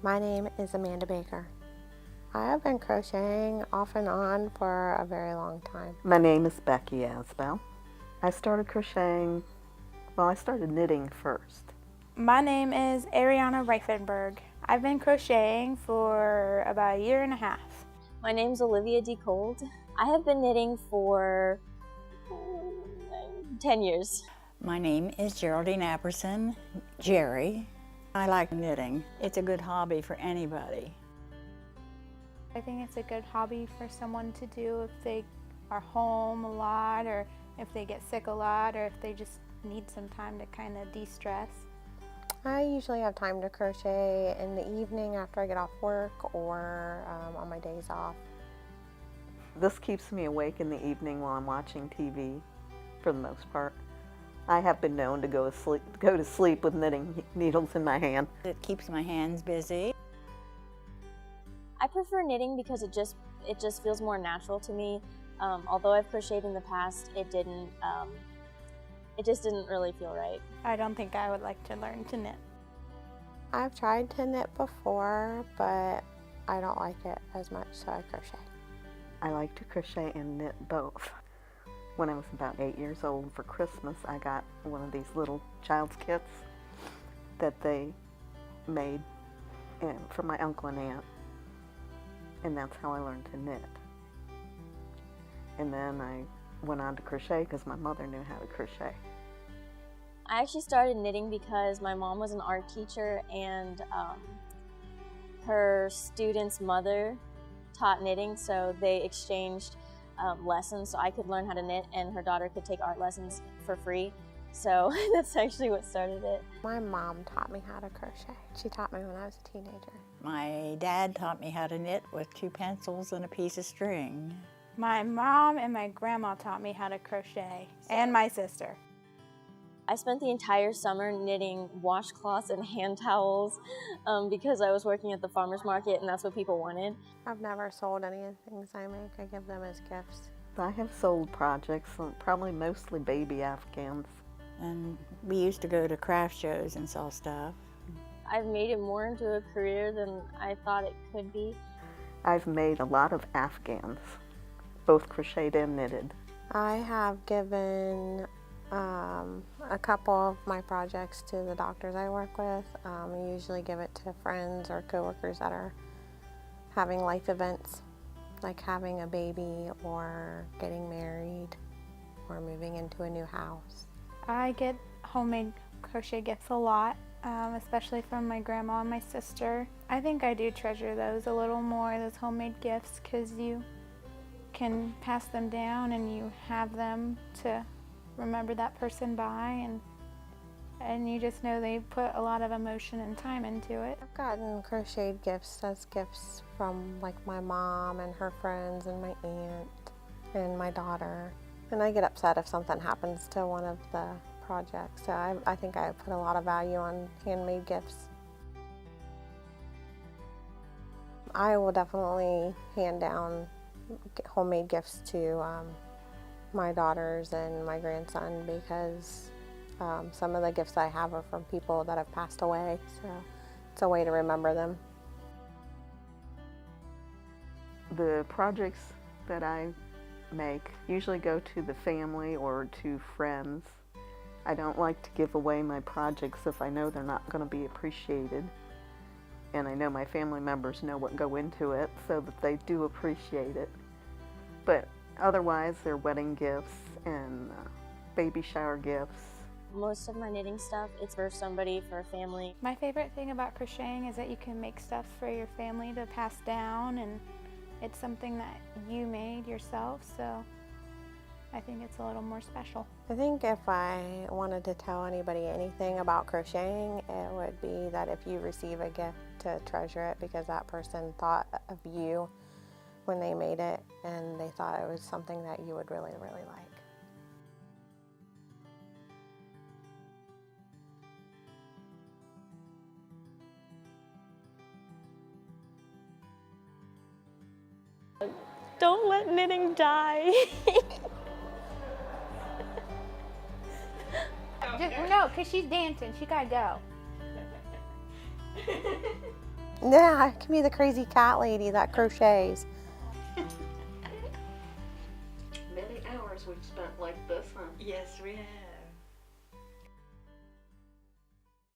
My name is Amanda Baker. I have been crocheting off and on for a very long time. My name is Becky Asbell. I started crocheting, I started knitting first. My name is Ariana Reifenberg. I've been crocheting for about a year and a half. My name's Olivia D. Cold. I have been knitting for 10 years. My name is Geraldine Apperson, Jerry. I like knitting. It's a good hobby for anybody. I think it's a good hobby for someone to do if they are home a lot, or if they get sick a lot, or if they just need some time to kind of de-stress. I usually have time to crochet in the evening after I get off work or on my days off. This keeps me awake in the evening while I'm watching TV, for the most part. I have been known to go to sleep with knitting needles in my hand. It keeps my hands busy. I prefer knitting because it just feels more natural to me. Although I've crocheted in the past, it just didn't really feel right. I don't think I would like to learn to knit. I've tried to knit before, but I don't like it as much, so I crochet. I like to crochet and knit both. When I was about 8 years old, for Christmas, I got one of these little child's kits that they made for my uncle and aunt, and that's how I learned to knit. And then I went on to crochet because my mother knew how to crochet. I actually started knitting because my mom was an art teacher, and her student's mother taught knitting, so they exchanged lessons so I could learn how to knit and her daughter could take art lessons for free. So that's actually what started it. My mom taught me how to crochet. She taught me when I was a teenager. My dad taught me how to knit with 2 pencils and a piece of string. My mom and my grandma taught me how to crochet, and my sister. I spent the entire summer knitting washcloths and hand towels because I was working at the farmer's market and that's what people wanted. I've never sold any of the things I make. I give them as gifts. I have sold projects, probably mostly baby Afghans. And we used to go to craft shows and sell stuff. I've made it more into a career than I thought it could be. I've made a lot of Afghans, both crocheted and knitted. I have given a couple of my projects to the doctors I work with. I usually give it to friends or coworkers that are having life events, like having a baby or getting married or moving into a new house. I get homemade crochet gifts a lot, especially from my grandma and my sister. I think I do treasure those a little more, those homemade gifts, because you can pass them down and you have them to remember that person by, and you just know they put a lot of emotion and time into it. I've gotten crocheted gifts as gifts from like my mom and her friends and my aunt and my daughter. And I get upset if something happens to one of the projects. So I think I put a lot of value on handmade gifts. I will definitely hand down homemade gifts to my daughters and my grandson because some of the gifts I have are from people that have passed away, so it's a way to remember them. The projects that I make usually go to the family or to friends. I don't like to give away my projects if I know they're not going to be appreciated. And I know my family members know what go into it so that they do appreciate it. But otherwise, they're wedding gifts and baby shower gifts. Most of my knitting stuff, it's for somebody, for a family. My favorite thing about crocheting is that you can make stuff for your family to pass down, and it's something that you made yourself, so I think it's a little more special. I think if I wanted to tell anybody anything about crocheting, it would be that if you receive a gift, to treasure it because that person thought of you when they made it and they thought it was something that you would really, really like. Don't let knitting die. No, because she's dancing. She gotta go. Yeah, I can be the crazy cat lady that crochets. Many hours we've spent like this, huh? Yes, we have.